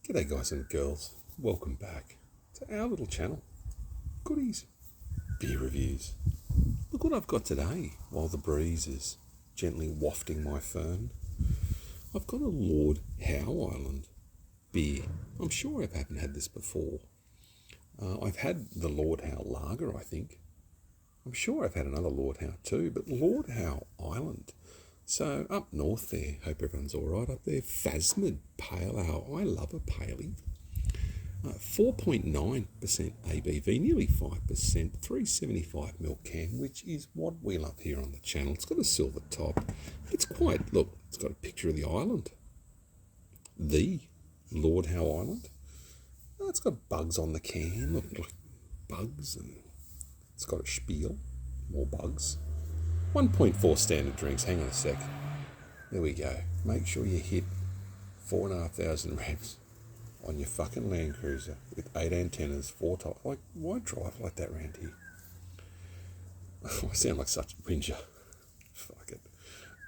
G'day guys and girls, welcome back to our little channel, Goodies Beer Reviews. Look what I've got today while the breeze is gently wafting my fern. I've got a Lord Howe Island beer. I'm sure I haven't had this before. I've had the Lord Howe Lager, I think. I'm sure I've had another Lord Howe too, but Lord Howe Island. So up north there, hope everyone's all right up there. PHASMID Pale Ale. I love a paley. 4.9% ABV, nearly 5%, 375ml can, which is what we love here on the channel. It's got a silver top. It's quite, look, it's got a picture of the island. The Lord Howe Island. It's got bugs on the can. Look, bugs, and it's got a spiel. More bugs. 1.4 standard drinks. Hang on a sec. There we go. Make sure you hit 4,500 revs on your fucking Land Cruiser with 8 antennas, 4 top. Like, why drive like that around here? I sound like such a whinger. Fuck it.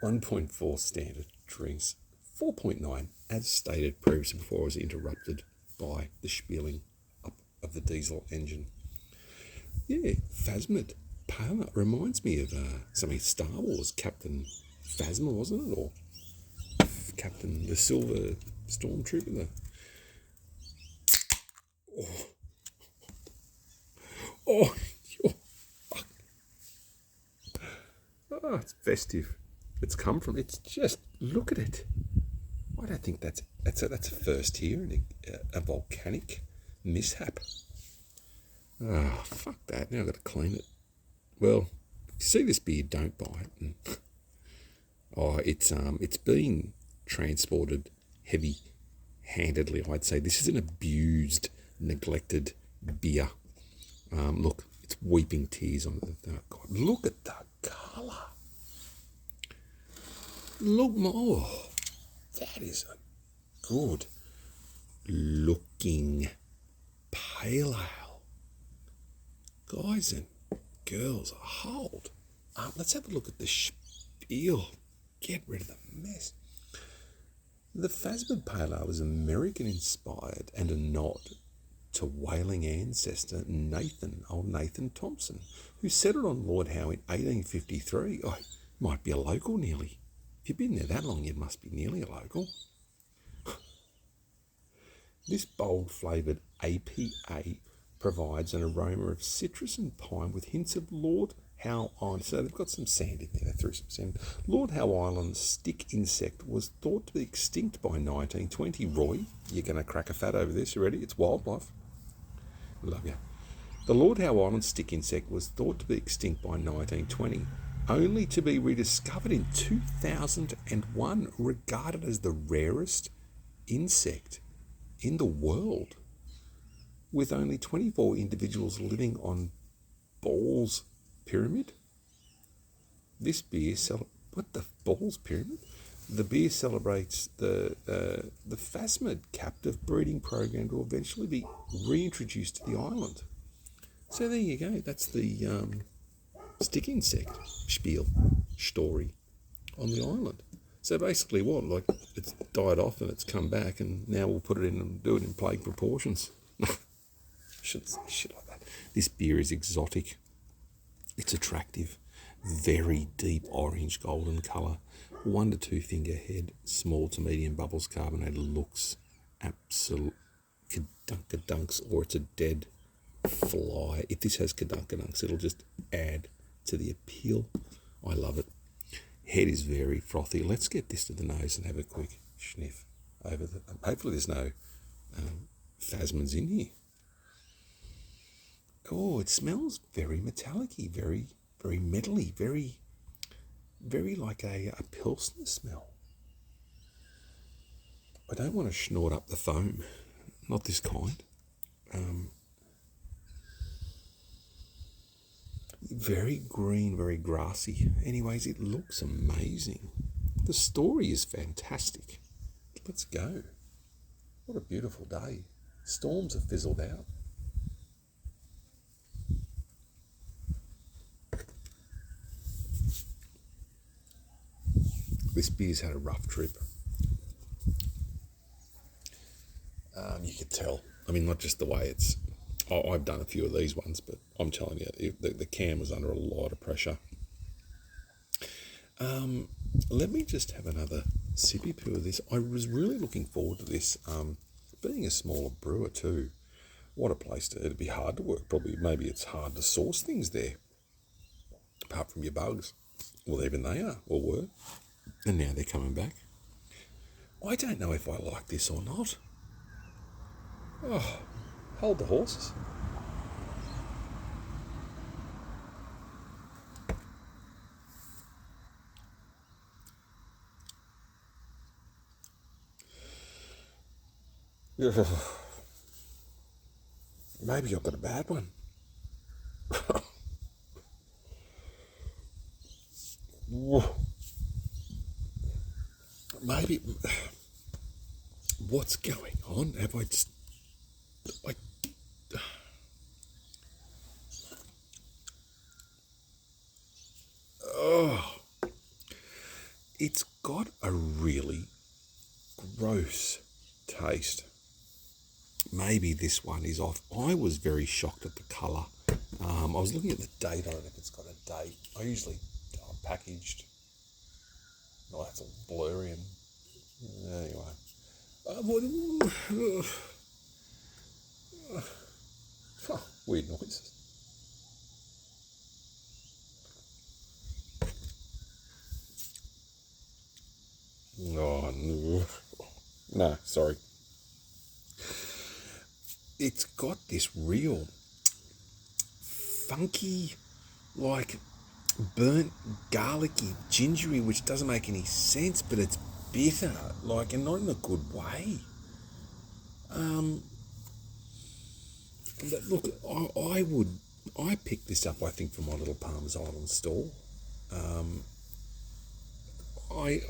1.4 standard drinks. 4.9, as stated previously before I was interrupted by the spieling up of the diesel engine. Yeah, PHASMID. Pale reminds me of something Star Wars, Captain Phasma, wasn't it? Or Captain the Silver Stormtrooper. You're fuck. Oh, it's festive. It's come from. It's just look at it. I don't think that's a first here in a volcanic mishap. Ah, fuck that. Now I've got to clean it. Well, if you see this beer, don't buy it. And, it's being transported heavy-handedly, I'd say. This is an abused, neglected beer. Look, it's weeping tears on it. Oh, God, look at the colour. Look more. That is a good looking pale ale. Guys and girls, hold. Let's have a look at the spiel. Get rid of the mess. The PHASMID Pale Ale is American inspired and a nod to whaling ancestor old Nathan Thompson, who settled on Lord Howe in 1853. Oh, might be a local nearly. If you've been there that long, you must be nearly a local. This bold flavoured APA provides an aroma of citrus and pine with hints of Lord Howe Island. So they've got some sand in there. They threw some sand. Lord Howe Island's stick insect was thought to be extinct by 1920. Roy, you're going to crack a fat over this. You ready? It's wildlife. Love you. The Lord Howe Island stick insect was thought to be extinct by 1920, only to be rediscovered in 2001, regarded as the rarest insect in the world, with only 24 individuals living on Ball's Pyramid. This beer what the Ball's Pyramid? The beer celebrates the PHASMID captive breeding program to eventually be reintroduced to the island. So there you go. That's the stick insect story on the island. So basically what? Like, it's died off and it's come back, and now we'll put it in and do it in plague proportions. Shouldn't say shit like that. This beer is exotic. It's attractive. Very deep orange golden colour. 1 to 2 finger head. Small to medium bubbles carbonated. Looks absolute kadunkadunks, or it's a dead fly. If this has kadunkadunks, it'll just add to the appeal. I love it. Head is very frothy. Let's get this to the nose and have a quick sniff over the. Hopefully there's no phasmids in here. Oh, it smells very metallic-y, very, very metally, very, very like a Pilsner smell. I don't want to snort up the foam. Not this kind. Very green, very grassy. Anyways, it looks amazing. The story is fantastic. Let's go. What a beautiful day. Storms have fizzled out. This beer's had a rough trip. You could tell. I mean, not just the way it's... I've done a few of these ones, but I'm telling you, the can was under a lot of pressure. Let me just have another sippy poo of this. I was really looking forward to this. Being a smaller brewer too, what a place to... It'd be hard to work, probably. Maybe it's hard to source things there, apart from your bugs. Well, even they are, or were. And now they're coming back. I don't know if I like this or not. Oh, hold the horses. Maybe I've got a bad one. Maybe... What's going on? Have I just... It's got a really gross taste. Maybe this one is off. I was very shocked at the colour. I was looking at the date on it, if it's got a date. I usually packaged. Oh, that's all blurry and... Anyway. Weird noises. Oh, no. No, sorry. It's got this real funky, like burnt garlicky, gingery, which doesn't make any sense, but it's bitter, like, and not in a good way. But look, I picked this up, I think, from my little Palms Island store. I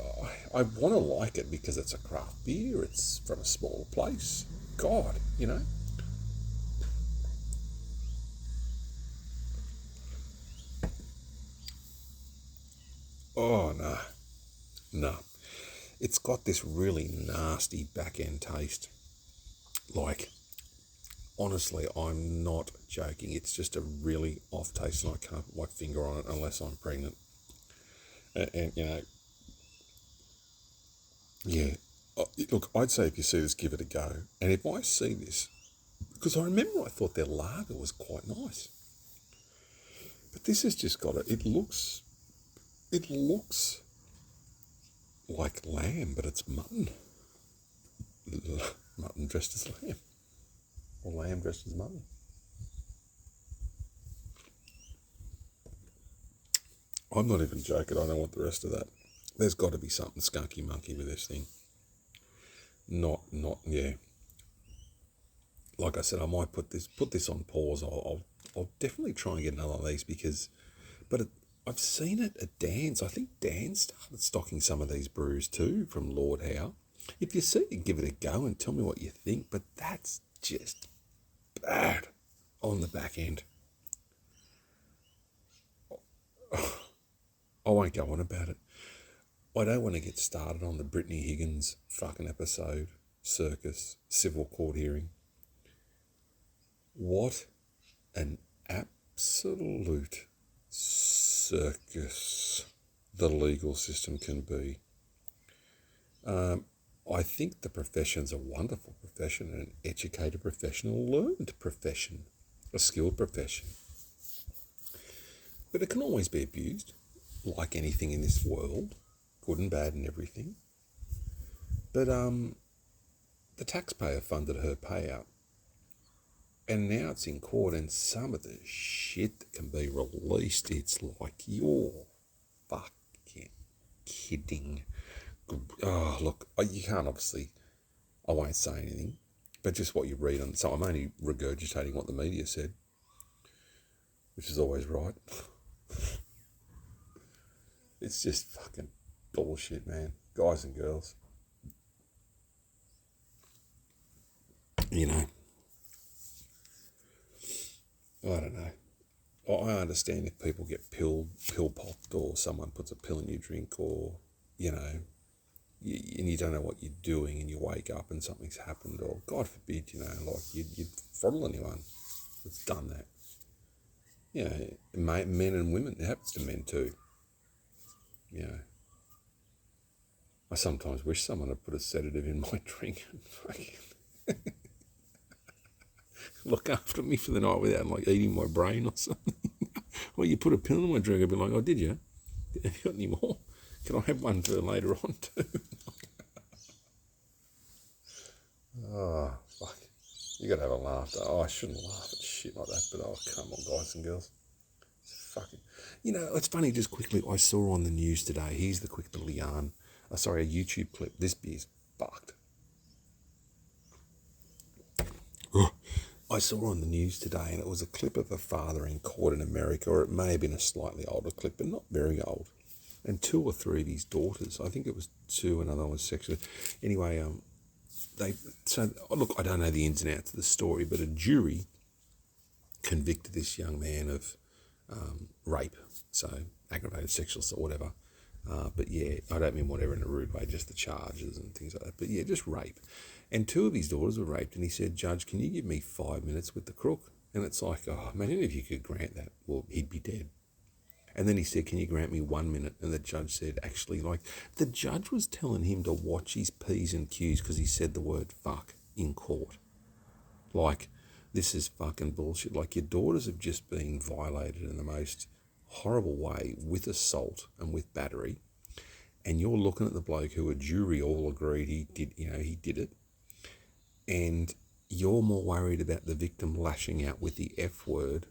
want to like it because it's a craft beer, it's from a smaller place. God, you know. Oh, no. No. It's got this really nasty back end taste. Like, honestly, I'm not joking. It's just a really off taste, and I can't put my finger on it unless I'm pregnant. And you know, yeah. Look, I'd say if you see this, give it a go. And if I see this, because I remember I thought their lager was quite nice. But this has just got it. It looks like lamb, but it's mutton. Mutton dressed as lamb. Or lamb dressed as mutton. I'm not even joking. I don't want the rest of that. There's got to be something skunky monkey with this thing. Not, yeah. Like I said, I might put this on pause. I'll definitely try and get another of these because, I've seen it at Dan's. I think Dan started stocking some of these brews too from Lord Howe. If you see it, give it a go and tell me what you think. But that's just bad on the back end. I won't go on about it. I don't want to get started on the Brittany Higgins fucking episode, circus, civil court hearing. What an absolute circus the legal system can be. I think the profession's a wonderful profession, an educated profession, a learned profession, a skilled profession. But it can always be abused, like anything in this world, good and bad and everything. But the taxpayer funded her payout. And now it's in court, and some of the shit that can be released, it's like, you're fucking kidding. Oh, look, you can't obviously, I won't say anything, but just what you read on, so I'm only regurgitating what the media said, which is always right. It's just fucking bullshit, man. Guys and girls. You know. I don't know. I understand if people get pill popped or someone puts a pill in your drink or, you know, and you don't know what you're doing, and you wake up and something's happened, or God forbid, like you'd throttle anyone that's done that. Men and women, it happens to men too. I sometimes wish someone had put a sedative in my drink and fucking look after me for the night without like eating my brain or something. Well, you put a pill in my drink, I'd be like, oh, did you? Have you got any more? Can I have one for later on too? Oh, fuck. You got to have a laugh. Oh, I shouldn't laugh at shit like that, but oh, come on, guys and girls. It's fucking... it's funny, just quickly, I saw on the news today, here's the quick little yarn. A YouTube clip. This beer's fucked. I saw on the news today, and it was a clip of a father in court in America, or it may have been a slightly older clip, but not very old. And 2 or 3 of his daughters, I think it was 2, another one was sexually. Anyway, look, I don't know the ins and outs of the story, but a jury convicted this young man of rape, so aggravated sexual assault, whatever. But yeah, I don't mean whatever in a rude way, just the charges and things like that. But yeah, just rape. And 2 of his daughters were raped, and he said, Judge, can you give me 5 minutes with the crook? And it's like, oh, imagine if you could grant that. Well, he'd be dead. And then he said, can you grant me 1 minute? And the judge said, actually, like, the judge was telling him to watch his P's and Q's because he said the word fuck in court. Like, this is fucking bullshit. Like, your daughters have just been violated in the most horrible way with assault and with battery. And you're looking at the bloke who a jury all agreed he did it. And you're more worried about the victim lashing out with the F word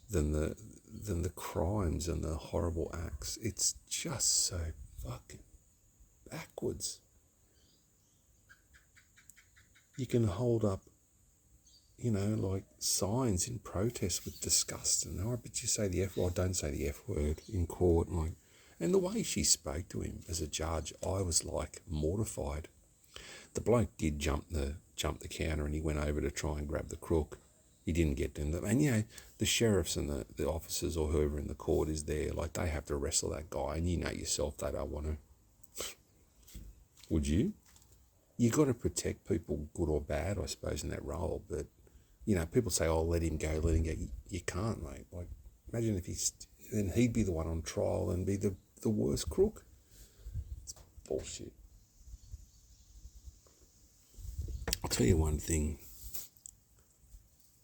than the crimes and the horrible acts. It's just so fucking backwards. You can hold up, like signs in protest with disgust and but you say the F word, don't say the F word in court. And the way she spoke to him as a judge, I was like mortified. The bloke did jump the counter, and he went over to try and grab the crook. He didn't get to him. And, the sheriffs and the officers or whoever in the court is there, like, they have to wrestle that guy. And you know yourself they don't want to. Would you? You got to protect people, good or bad, I suppose, in that role. But, people say, oh, let him go. You can't, mate. Like, imagine if then he'd be the one on trial and be the worst crook. It's bullshit. I'll tell you one thing.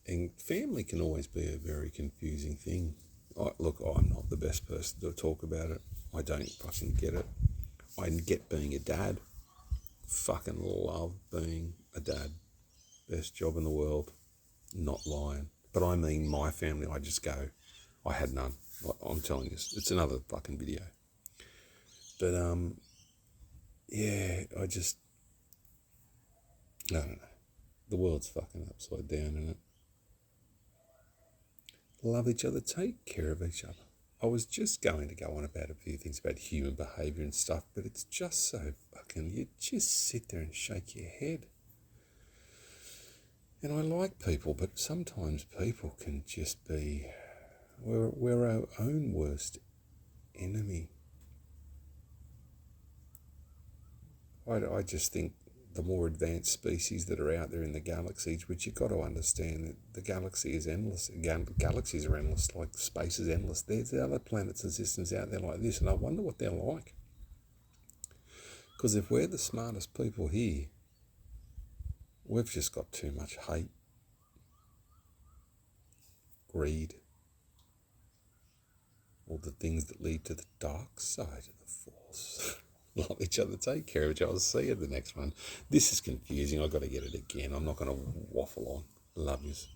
And family can always be a very confusing thing. Look, I'm not the best person to talk about it. I don't fucking get it. I get being a dad. Fucking love being a dad. Best job in the world. Not lying. But I mean my family, I just go, I had none. I'm telling you, it's another fucking video. But, yeah, I don't know. The world's fucking upside down, isn't it? Love each other, take care of each other. I was just going to go on about a few things about human behaviour and stuff, but it's just so fucking, you just sit there and shake your head. And I like people, but sometimes people can just be, we're our own worst enemy. I just think the more advanced species that are out there in the galaxies, which you've got to understand that the galaxy is endless. Galaxies are endless, like space is endless. There's other planets and systems out there like this, and I wonder what they're like. Because if we're the smartest people here, we've just got too much hate, greed, all the things that lead to the dark side of the Force. Love each other, take care of each other. I'll see you at the next one. This is confusing. I've got to get it again. I'm not going to waffle on. Love yous.